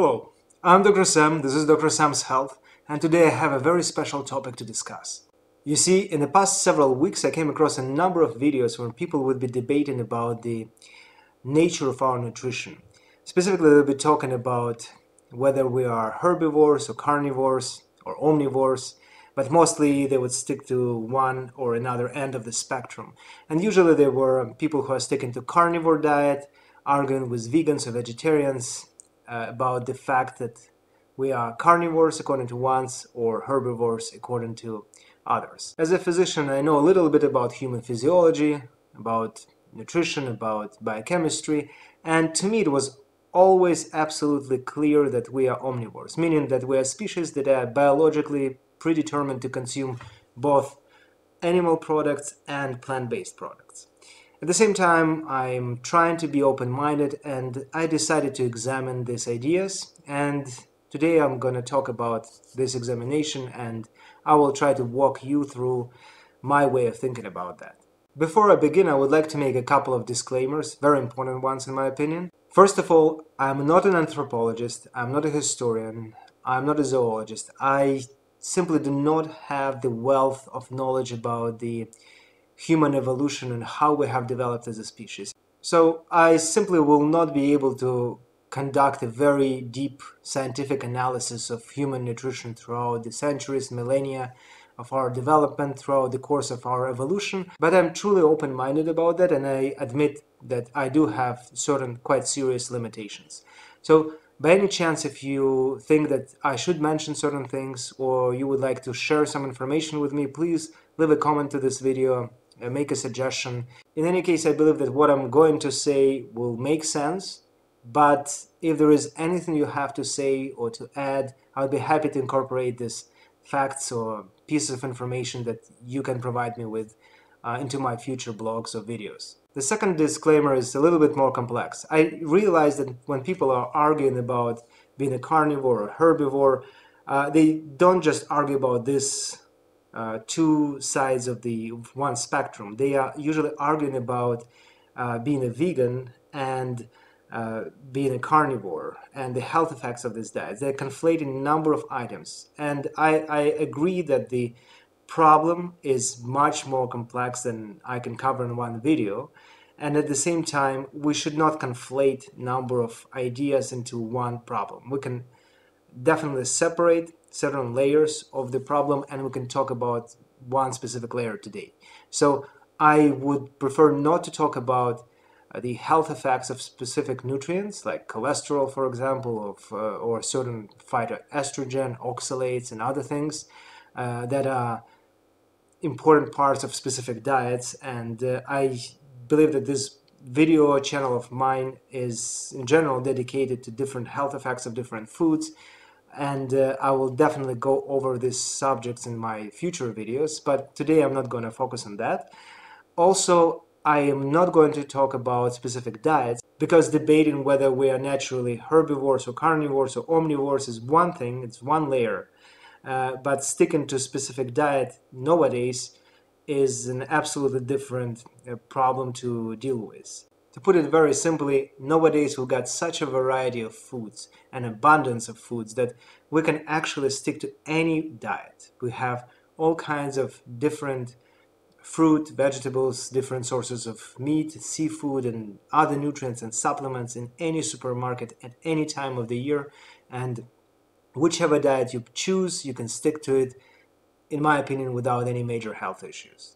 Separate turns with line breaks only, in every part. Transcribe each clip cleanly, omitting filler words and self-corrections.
Hello, I'm Dr. Sam, this is Dr. Sam's Health, and today I have a very special topic to discuss. You see, in the past several weeks I came across a number of videos where people would be debating about the nature of our nutrition. Specifically, they'll be talking about whether we are herbivores or carnivores or omnivores, but mostly they would stick to one or another end of the spectrum. And usually there were people who are sticking to carnivore diet, arguing with vegans or vegetarians about the fact that we are carnivores according to ones or herbivores according to others. As a physician, I know a little bit about human physiology, about nutrition, about biochemistry, and to me it was always absolutely clear that we are omnivores, meaning that we are species that are biologically predetermined to consume both animal products and plant-based products. At the same time, I'm trying to be open-minded, and I decided to examine these ideas, and today I'm going to talk about this examination, and I will try to walk you through my way of thinking about that. Before I begin, I would like to make a couple of disclaimers, very important ones in my opinion. First of all, I'm not an anthropologist, I'm not a historian, I'm not a zoologist. I simply do not have the wealth of knowledge about the human evolution and how we have developed as a species. So I simply will not be able to conduct a very deep scientific analysis of human nutrition throughout the centuries, millennia of our development, throughout the course of our evolution, but I'm truly open-minded about that, and I admit that I do have certain quite serious limitations. So by any chance, if you think that I should mention certain things or you would like to share some information with me, please leave a comment to this video, make a suggestion. In any case, I believe that what I'm going to say will make sense, but if there is anything you have to say or to add, I'll be happy to incorporate these facts or pieces of information that you can provide me with into my future blogs or videos. The second disclaimer is a little bit more complex. I realize that when people are arguing about being a carnivore or herbivore, they don't just argue about this two sides of the one spectrum. They are usually arguing about being a vegan and being a carnivore and the health effects of this diet. They're conflating a number of items, and I agree that the problem is much more complex than I can cover in one video, and at the same time we should not conflate a number of ideas into one problem. We can definitely separate certain layers of the problem, and we can talk about one specific layer today. So I would prefer not to talk about the health effects of specific nutrients like cholesterol, for example, or certain phytoestrogen, oxalates, and other things that are important parts of specific diets. And I believe that this video channel of mine is in general dedicated to different health effects of different foods, and I will definitely go over these subjects in my future videos, but today I'm not going to focus on that. Also, I am not going to talk about specific diets, because debating whether we are naturally herbivores or carnivores or omnivores is one thing, it's one layer, but sticking to specific diet nowadays is an absolutely different problem to deal with. To put it very simply, nowadays we've got such a variety of foods, an abundance of foods, that we can actually stick to any diet. We have all kinds of different fruit, vegetables, different sources of meat, seafood, and other nutrients and supplements in any supermarket at any time of the year. And whichever diet you choose, you can stick to it, in my opinion, without any major health issues.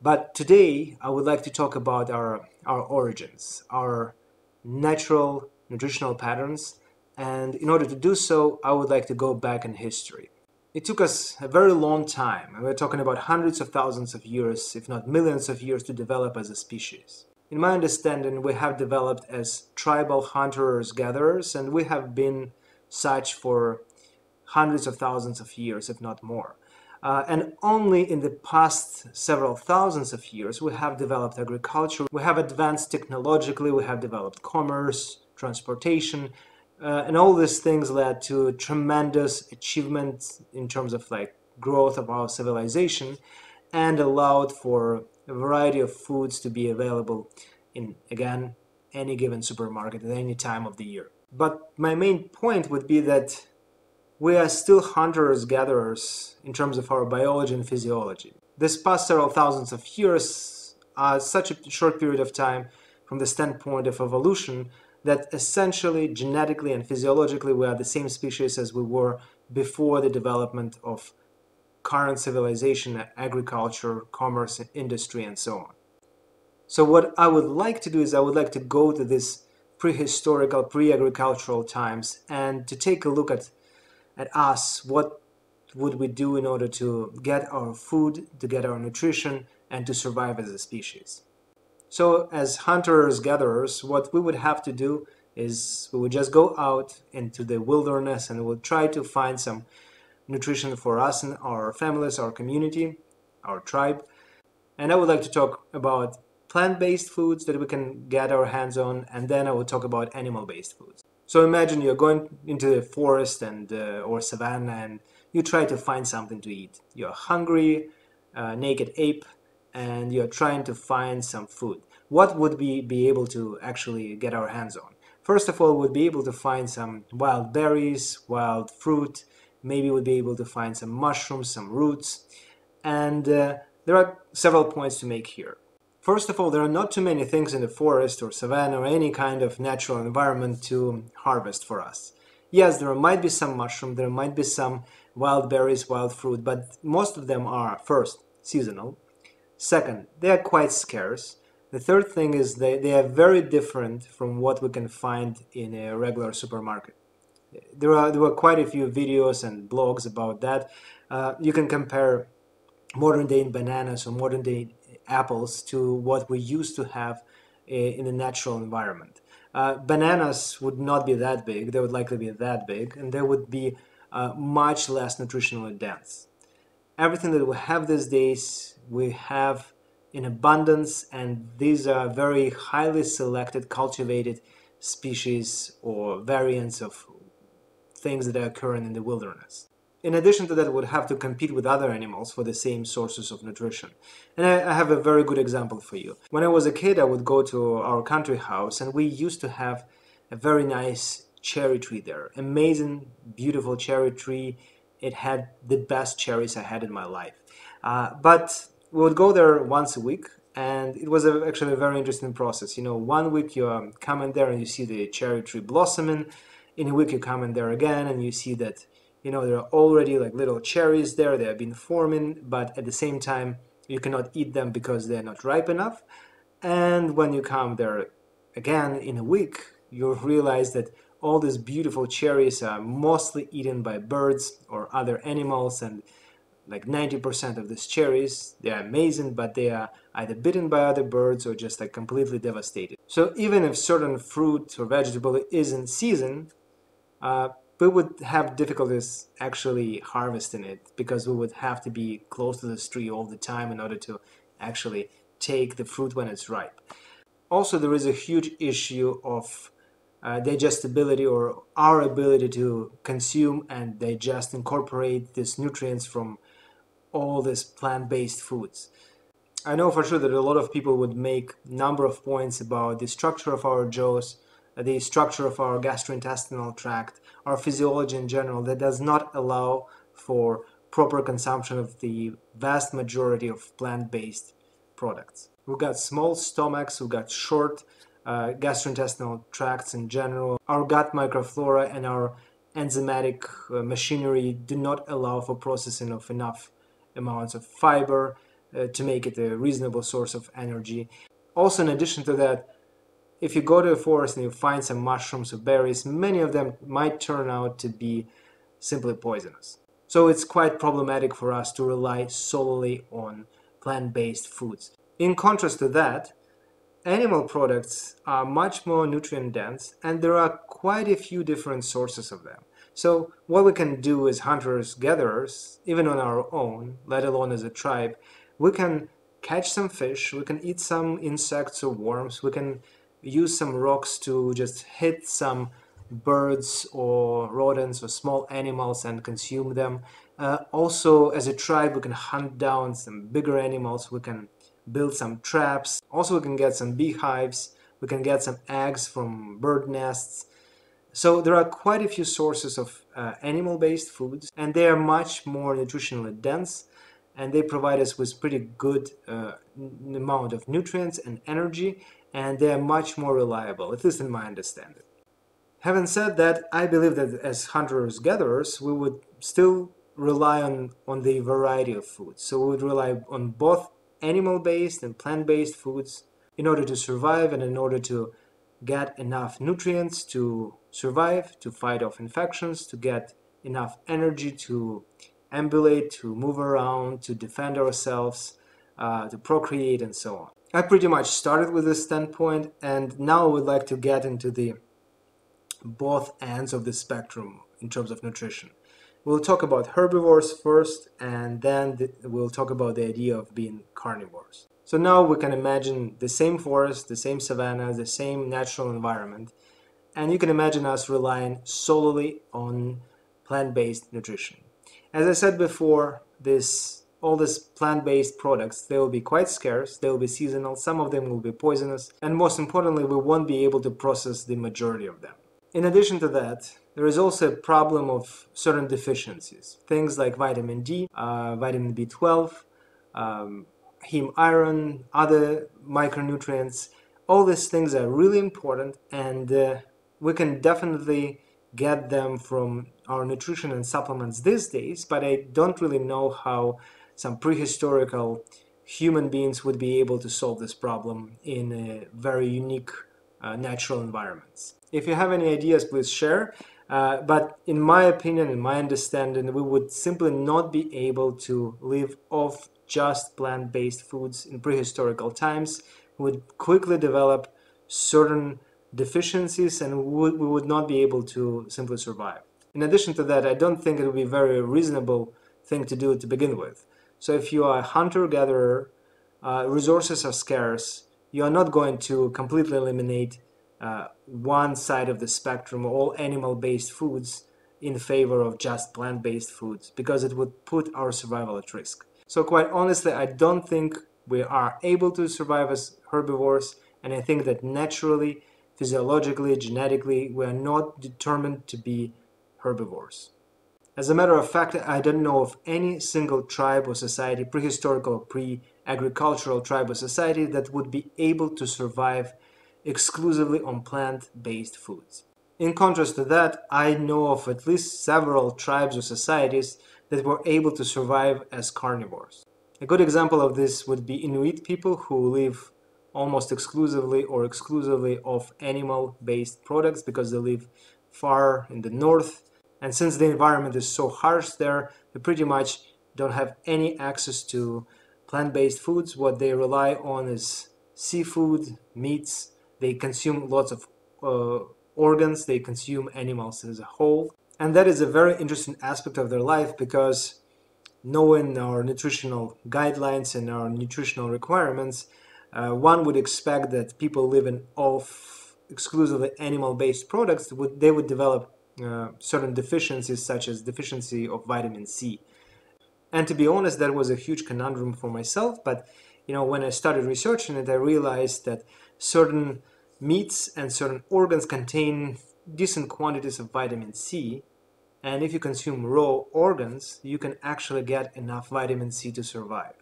But today, I would like to talk about our origins, our natural nutritional patterns, and in order to do so, I would like to go back in history. It took us a very long time, and we're talking about hundreds of thousands of years, if not millions of years, to develop as a species. In my understanding, we have developed as tribal hunters-gatherers, and we have been such for hundreds of thousands of years, if not more. And only in the past several thousands of years we have developed agriculture, we have advanced technologically, we have developed commerce, transportation, and all these things led to tremendous achievement in terms of growth of our civilization, and allowed for a variety of foods to be available in, again, any given supermarket at any time of the year. But my main point would be that we are still hunters-gatherers in terms of our biology and physiology. This past several thousands of years are such a short period of time from the standpoint of evolution that essentially, genetically and physiologically, we are the same species as we were before the development of current civilization, agriculture, commerce, industry, and so on. So what I would like to do is I would like to go to this prehistorical, pre-agricultural times and to take a look at us, what would we do in order to get our food, to get our nutrition, and to survive as a species. So as hunters-gatherers, what we would have to do is we would just go out into the wilderness and we would try to find some nutrition for us and our families, our community, our tribe. And I would like to talk about plant-based foods that we can get our hands on, and then I will talk about animal-based foods. So imagine you're going into the forest and or savanna and you try to find something to eat. You're hungry, naked ape, and you're trying to find some food. What would we be able to actually get our hands on? First of all, we'd be able to find some wild berries, wild fruit, maybe we'd be able to find some mushrooms, some roots, and there are several points to make here. First of all, there are not too many things in the forest or savanna or any kind of natural environment to harvest for us. Yes, there might be some mushroom, there might be some wild berries, wild fruit, but most of them are, first, seasonal. Second, they are quite scarce. The third thing is they are very different from what we can find in a regular supermarket. There were quite a few videos and blogs about that. You can compare modern day bananas or modern day apples to what we used to have in the natural environment. Bananas would not be that big, they would likely be that big, and they would be much less nutritionally dense. Everything that we have these days, we have in abundance, and these are very highly selected, cultivated species or variants of things that are occurring in the wilderness. In addition to that, we would have to compete with other animals for the same sources of nutrition. And I have a very good example for you. When I was a kid, I would go to our country house and we used to have a very nice cherry tree there. Amazing, beautiful cherry tree. It had the best cherries I had in my life. But we would go there once a week, and it was actually a very interesting process. You know, 1 week you come in there and you see the cherry tree blossoming. In a week you come in there again and you see that, you know, there are already like little cherries there, they have been forming, but at the same time you cannot eat them because they're not ripe enough. And when you come there again in a week, you realize that all these beautiful cherries are mostly eaten by birds or other animals, and like 90% of these cherries, they are amazing, but they are either bitten by other birds or just like completely devastated. So even if certain fruit or vegetable is in season, we would have difficulties actually harvesting it because we would have to be close to this tree all the time in order to actually take the fruit when it's ripe. Also, there is a huge issue of digestibility, or our ability to consume and digest, incorporate these nutrients from all these plant-based foods. I know for sure that a lot of people would make a number of points about the structure of our jaws, the structure of our gastrointestinal tract, our physiology in general, that does not allow for proper consumption of the vast majority of plant-based products. We've got small stomachs, we've got short gastrointestinal tracts in general. Our gut microflora and our enzymatic machinery do not allow for processing of enough amounts of fiber to make it a reasonable source of energy. Also, in addition to that, if you go to a forest and you find some mushrooms or berries, many of them might turn out to be simply poisonous. So it's quite problematic for us to rely solely on plant-based foods. In contrast to that, animal products are much more nutrient dense, and there are quite a few different sources of them. So what we can do as hunters-gatherers, even on our own, let alone as a tribe, we can catch some fish, we can eat some insects or worms, we can use some rocks to just hit some birds or rodents or small animals and consume them. Also, as a tribe, we can hunt down some bigger animals, we can build some traps. Also, we can get some beehives, we can get some eggs from bird nests. So there are quite a few sources of animal-based foods, and they are much more nutritionally dense, and they provide us with pretty good amount of nutrients and energy, and they are much more reliable, at least in my understanding. Having said that, I believe that as hunters-gatherers, we would still rely on the variety of foods. So we would rely on both animal-based and plant-based foods in order to survive and in order to get enough nutrients to survive, to fight off infections, to get enough energy to ambulate, to move around, to defend ourselves, to procreate, and so on. I pretty much started with this standpoint, and now I would like to get into the both ends of the spectrum in terms of nutrition. We'll talk about herbivores first, and then we'll talk about the idea of being carnivores. So now we can imagine the same forest, the same savanna, the same natural environment, and you can imagine us relying solely on plant-based nutrition. As I said before, all these plant-based products, they will be quite scarce, they will be seasonal, some of them will be poisonous, and most importantly, we won't be able to process the majority of them. In addition to that, there is also a problem of certain deficiencies, things like vitamin D, vitamin B12, heme iron, other micronutrients. All these things are really important, and we can definitely get them from our nutrition and supplements these days, but I don't really know how some prehistorical human beings would be able to solve this problem in very unique natural environments. If you have any ideas, please share. But in my opinion, in my understanding, we would simply not be able to live off just plant-based foods in prehistorical times. We would quickly develop certain deficiencies, and we would not be able to simply survive. In addition to that, I don't think it would be a very reasonable thing to do to begin with. So if you are a hunter-gatherer, resources are scarce, you are not going to completely eliminate one side of the spectrum, all animal-based foods, in favor of just plant-based foods, because it would put our survival at risk. So quite honestly, I don't think we are able to survive as herbivores, and I think that naturally, physiologically, genetically, we are not determined to be herbivores. As a matter of fact, I don't know of any single tribe or society, prehistoric or pre-agricultural tribe or society, that would be able to survive exclusively on plant-based foods. In contrast to that, I know of at least several tribes or societies that were able to survive as carnivores. A good example of this would be Inuit people who live almost exclusively or exclusively off animal-based products because they live far in the north, and since the environment is so harsh there, they pretty much don't have any access to plant-based foods. What they rely on is seafood, meats. They consume lots of organs, they consume animals as a whole. And that is a very interesting aspect of their life, because knowing our nutritional guidelines and our nutritional requirements, one would expect that people living off exclusively animal-based products, they would develop certain deficiencies, such as deficiency of vitamin C. And to be honest, that was a huge conundrum for myself, but when I started researching it, I realized that certain meats and certain organs contain decent quantities of vitamin C, and if you consume raw organs, you can actually get enough vitamin C to survive.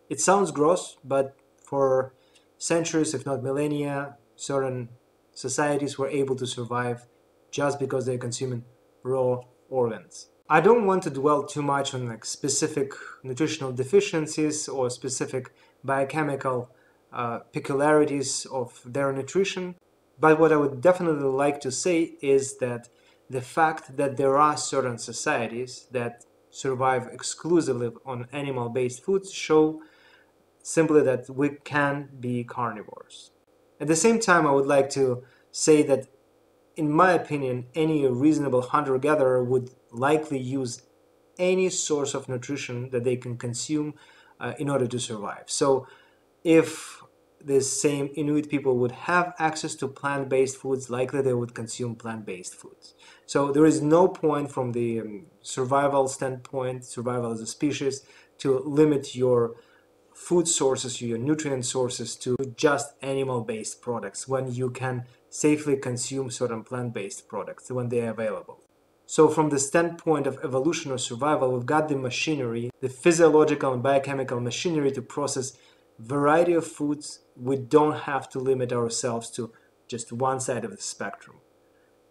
It sounds gross, but for centuries, if not millennia, certain societies were able to survive just because they're consuming raw organs. I don't want to dwell too much on specific nutritional deficiencies or specific biochemical peculiarities of their nutrition, but what I would definitely like to say is that the fact that there are certain societies that survive exclusively on animal-based foods show simply that we can be carnivores. At the same time, I would like to say that, in my opinion, any reasonable hunter-gatherer would likely use any source of nutrition that they can consume in order to survive. So if the same Inuit people would have access to plant-based foods, likely they would consume plant-based foods. So there is no point from the survival standpoint, survival as a species, to limit your food sources, your nutrient sources to just animal-based products when you can safely consume certain plant-based products when they are available. So from the standpoint of evolution or survival, we've got the machinery, the physiological and biochemical machinery to process variety of foods. We don't have to limit ourselves to just one side of the spectrum.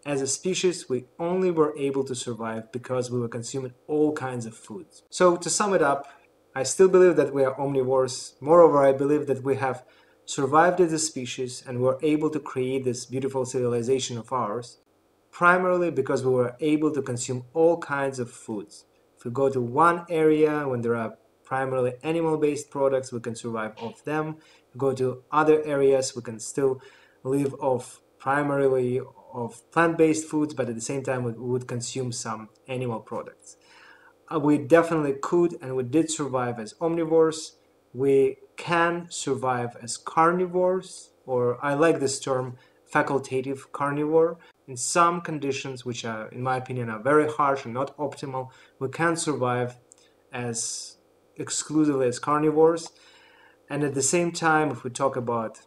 As a species, we only were able to survive because we were consuming all kinds of foods. So to sum it up, I still believe that we are omnivores. Moreover, I believe that we have survived as a species and were able to create this beautiful civilization of ours, primarily because we were able to consume all kinds of foods. If we go to one area when there are primarily animal-based products, we can survive off them. If we go to other areas, we can still live off primarily of plant-based foods, but at the same time we would consume some animal products. We definitely could and we did survive as omnivores. We can survive as carnivores, or I like this term, facultative carnivore. In some conditions, which are, in my opinion, are very harsh and not optimal, we can survive as exclusively as carnivores. And at the same time, if we talk about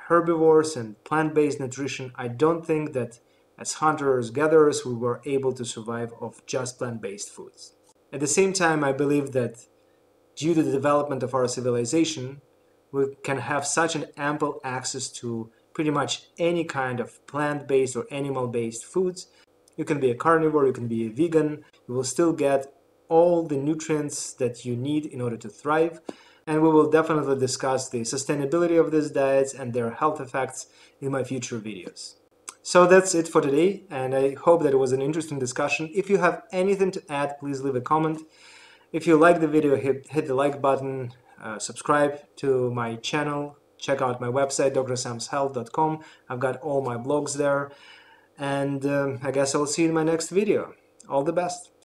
herbivores and plant-based nutrition, I don't think that as hunters-gatherers we were able to survive off just plant-based foods. At the same time, I believe that due to the development of our civilization, we can have such an ample access to pretty much any kind of plant-based or animal-based foods. You can be a carnivore, you can be a vegan, you will still get all the nutrients that you need in order to thrive. And we will definitely discuss the sustainability of these diets and their health effects in my future videos. So that's it for today, and I hope that it was an interesting discussion. If you have anything to add, please leave a comment. If you like the video, hit the like button, subscribe to my channel, check out my website, drsamshealth.com. I've got all my blogs there, and I guess I'll see you in my next video. All the best.